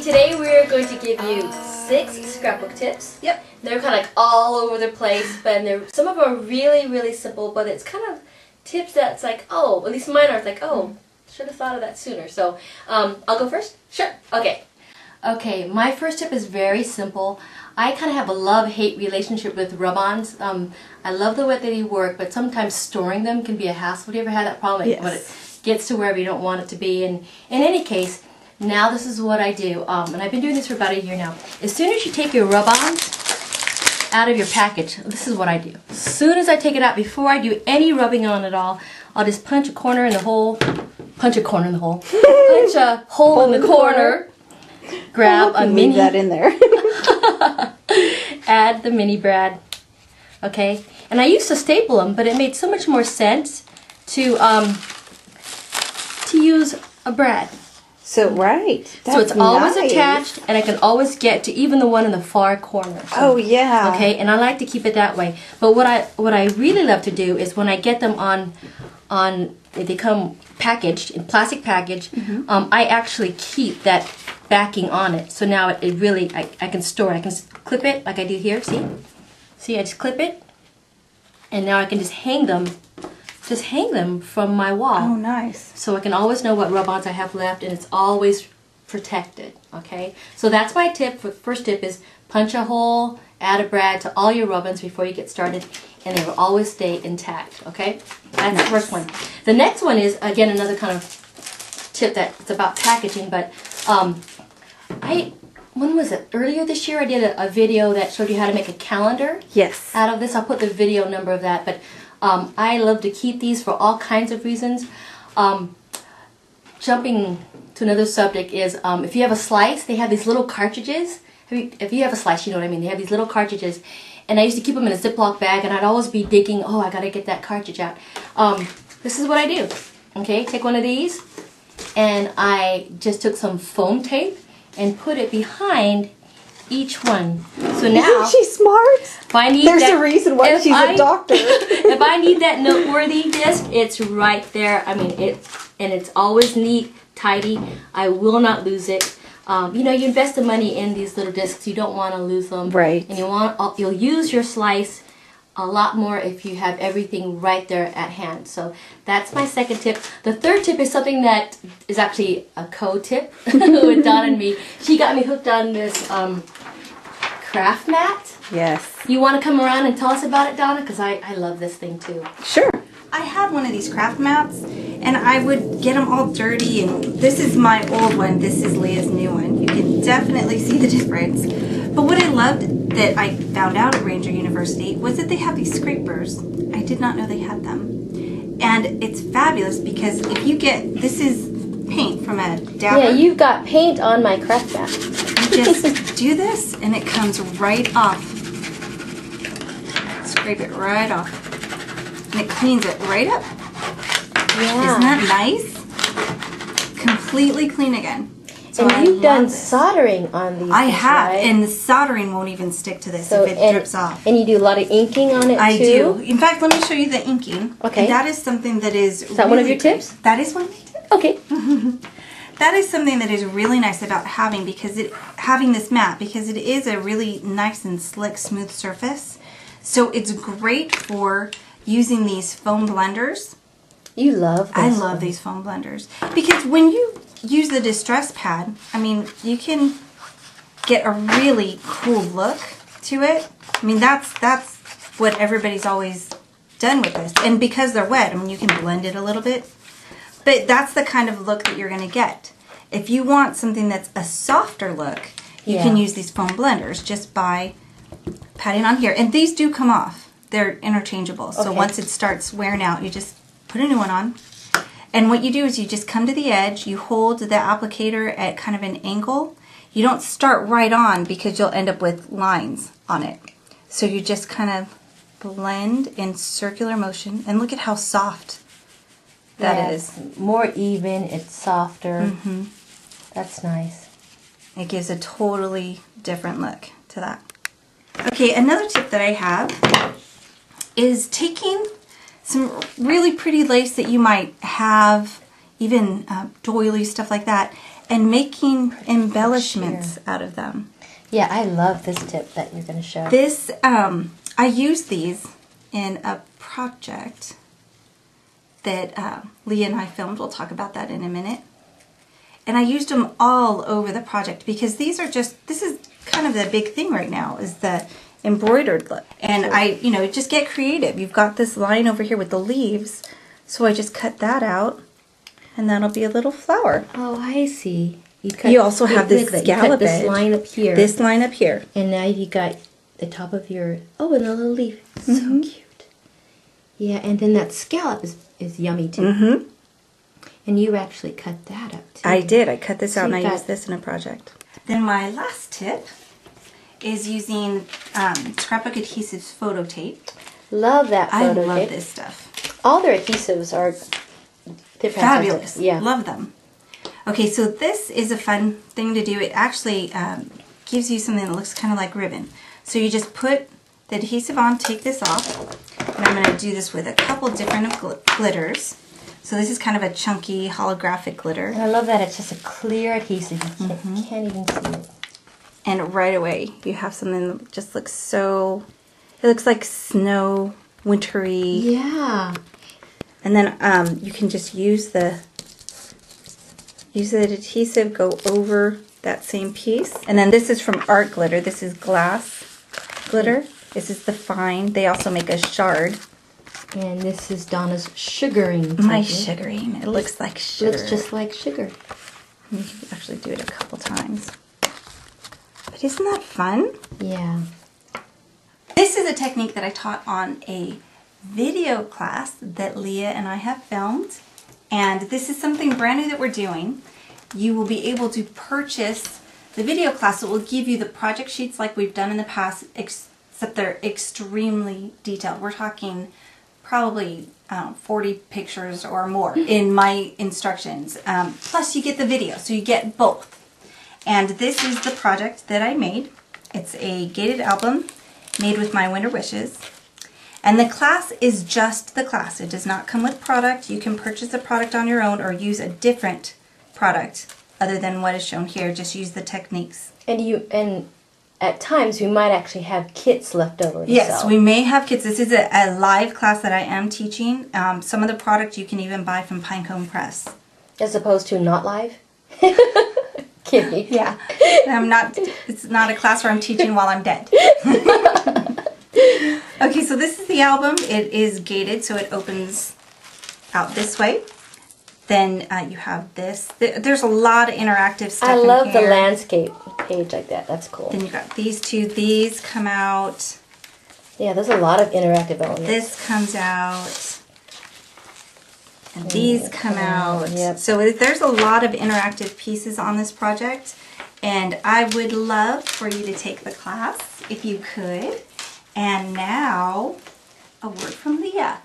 today we're going to give you 6 scrapbook tips. Yep. They're kind of like all over the place, but some of them are really, really simple, but it's kind of tips that's like, oh, at least mine are like, oh, should have thought of that sooner. So, I'll go first? Sure. Okay. Okay, my first tip is very simple. I kind of have a love-hate relationship with rub-ons. I love the way that they work, but sometimes storing them can be a hassle. Have you ever had that problem? Yes. When it gets to wherever you don't want it to be? And in any case, now this is what I do, and I've been doing this for about a year now. As soon as you take your rub-ons out of your package, this is what I do. As soon as I take it out, before I do any rubbing on at all, I'll just punch a corner in the hole, punch a hole in the corner, grab a mini, leave that in there. add the mini brad, okay? And I used to staple them, but it made so much more sense to use a brad. So, right. So it's always attached, and I can always get to even the one in the far corner. So, oh, yeah. Okay, and I like to keep it that way. But what I really love to do is when I get them they come packaged, in plastic package, I actually keep that backing on it. So now it really, I can store it. I can clip it like I do here, see? See, I just clip it, and now I can just hang them from my wall. Oh, nice. So I can always know what rub-ons I have left, and it's always protected, okay? So that's my tip. First tip is punch a hole, add a brad to all your rub-ons before you get started, and they will always stay intact, okay? That's the first one. The next one is, again, another kind of tip that's about packaging, but when was it? Earlier this year I did a video that showed you how to make a calendar. Yes. Out of this. I'll put the video number of that, but I love to keep these for all kinds of reasons. Jumping to another subject is if you have a slice, they have these little cartridges. If you have a slice, you know what I mean. They have these little cartridges, and I used to keep them in a Ziploc bag, and I'd always be digging, oh, I gotta get that cartridge out. This is what I do. Okay, take one of these, and I just took some foam tape and put it behind each one. So now, isn't she smart? If I need There's a reason why she's a doctor. If I need that noteworthy disc, it's right there. I mean, it's always neat, tidy. I will not lose it. You know, you invest the money in these little discs. You don't want to lose them. Right. And you'll use your slice a lot more if you have everything right there at hand. So that's my second tip. The third tip is something that is actually a co-tip with Donna and me. She got me hooked on this craft mat. Yes. You want to come around and tell us about it, Donna? Because I love this thing too. Sure. I had one of these craft mats, and I would get them all dirty, and this is my old one. This is Leah's new one. You can definitely see the difference. But what I loved that I found out at Ranger University was that they have these scrapers. I did not know they had them. And it's fabulous because if you get, this is paint from a dabber. Yeah, you've got paint on my craft mat. You just do this and it comes right off. Scrape it right off. And it cleans it right up. Yeah. Isn't that nice? Completely clean again. So and you've done soldering on these. I have, right? and the soldering won't even stick to this if it drips off. And you do a lot of inking on it too? I do. In fact, let me show you the inking. Okay. And that is something that is Is that one of your tips? That is one of my tips. Okay. That is something that is really nice about having this mat, because it is a really nice and slick, smooth surface. So it's great for using these foam blenders. You love this. I love these foam blenders because when you use the distress pad, I mean, you can get a really cool look to it. I mean, that's what everybody's always done with this. And because they're wet, I mean, you can blend it a little bit. But that's the kind of look that you're going to get. If you want something that's a softer look, you can use these foam blenders just by patting on here. And these do come off. They're interchangeable. So once it starts wearing out, you just put a new one on. And what you do is you just come to the edge, you hold the applicator at kind of an angle. You don't start right on because you'll end up with lines on it. So you just kind of blend in circular motion, and look at how soft that is. More even, it's softer. That's nice. It gives a totally different look to that. Okay, another tip that I have is taking some really pretty lace that you might have, even doilies, stuff like that, and making embellishments out of them. Yeah, I love this tip that you're going to show. This, I used these in a project that Leah and I filmed. We'll talk about that in a minute. And I used them all over the project because these are just, this is kind of the big thing right now is the embroidered look. And I, you know, just get creative. You've got this line over here with the leaves. So I just cut that out and that'll be a little flower. Oh, I see. You also have this scallop edge. This line up here. This line up here. And now you got the top of your, oh, and a little leaf. So cute. Yeah, and then that scallop is yummy too. And you actually cut that up too. I did. I cut this out and I used this in a project. Then my last tip is using Scrapbook Adhesive's photo tape. Love that photo tape. I love this stuff. All their adhesives are fabulous. Yeah. Love them. Okay, so this is a fun thing to do. It actually gives you something that looks kind of like ribbon. So you just put the adhesive on, take this off, and I'm going to do this with a couple different glitters. So this is kind of a chunky holographic glitter. And I love that it's just a clear adhesive. You can't even see it. And right away you have something that just looks so, it looks like snow, wintry. Yeah. And then you can just use the adhesive, go over that same piece. And then this is from Art Glitter. This is glass glitter. This is the fine. They also make a shard. And this is Donna's sugaring. My sugaring. It looks like sugar. Looks just like sugar. You can actually do it a couple times. But isn't that fun? Yeah. This is a technique that I taught on a video class that Leah and I have filmed. And this is something brand new that we're doing. You will be able to purchase the video class that will give you the project sheets like we've done in the past, except they're extremely detailed. We're talking probably 40 pictures or more in my instructions. Plus you get the video, so you get both. And this is the project that I made. It's a gated album made with my winter wishes. And the class is just the class. It does not come with product. You can purchase a product on your own or use a different product other than what is shown here. Just use the techniques. And at times we might actually have kits left over. Yes, we may have kits. This is a live class that I am teaching. Some of the product you can even buy from Pinecone Press. As opposed to not live? Kidding. Yeah. It's not a class where I'm teaching while I'm dead. Okay, so this is the album. It is gated, so it opens out this way. Then you have this. There's a lot of interactive stuff in here. I love the landscape page like that. That's cool. Then you got these two. These come out. Yeah, there's a lot of interactive elements. This comes out. And these come out. Yep. So there's a lot of interactive pieces on this project. And I would love for you to take the class, if you could. And now, a word from Leah.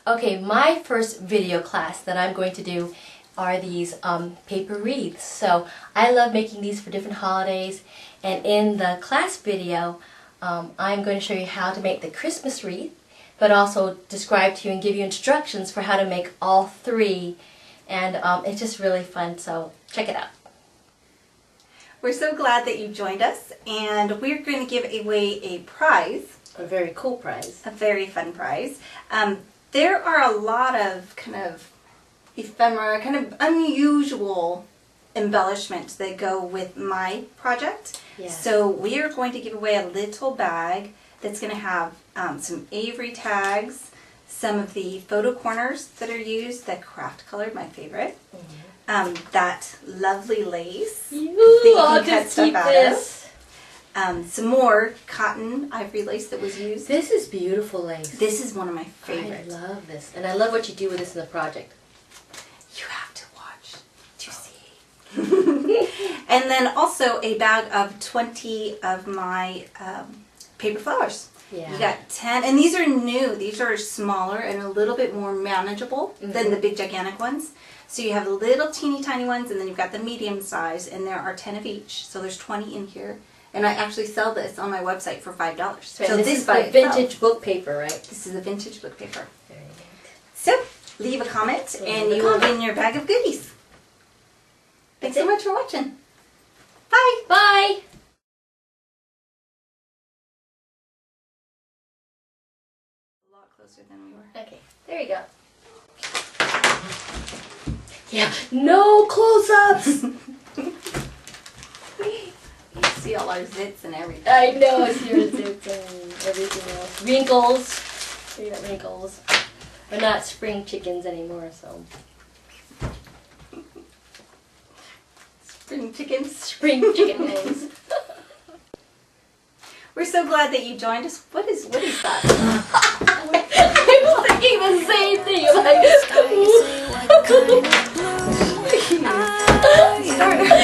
Okay, my first video class that I'm going to do are these paper wreaths. So I love making these for different holidays. And in the class video, I'm going to show you how to make the Christmas wreath, but also describe to you and give you instructions for how to make all three. And it's just really fun, so check it out. We're so glad that you joined us, and we're going to give away a prize. A very cool prize. A very fun prize. There are a lot of kind of ephemera, kind of unusual embellishments that go with my project. Yes. So we are going to give away a little bag that's going to have some Avery tags, some of the photo corners that are used, the craft colored, my favorite. That lovely lace that you can cut stuff out of. Some more cotton ivory lace that was used. This is beautiful lace. This is one of my favorites. I love this. And I love what you do with this in the project. You have to watch to see. And then also a bag of 20 of my paper flowers. Yeah. You got 10, and these are new. These are smaller and a little bit more manageable than the big gigantic ones. So you have the little teeny tiny ones, and then you've got the medium size, and there are 10 of each. So there's 20 in here. And I actually sell this on my website for $5. Right, So this is by vintage book paper, right? This is a vintage book paper. Very good. So leave a comment, and you will win your bag of goodies. Thanks so much for watching. Bye. Bye. A lot closer than we were. Okay, there you go. Yeah, no close-ups. See all our zits and everything. I know, it's your zits and everything else. Wrinkles. We got wrinkles. We're not spring chickens anymore, so. Spring chickens. Spring chicken eggs. We're so glad that you joined us. What is that? I was thinking the same thing. Like, Start.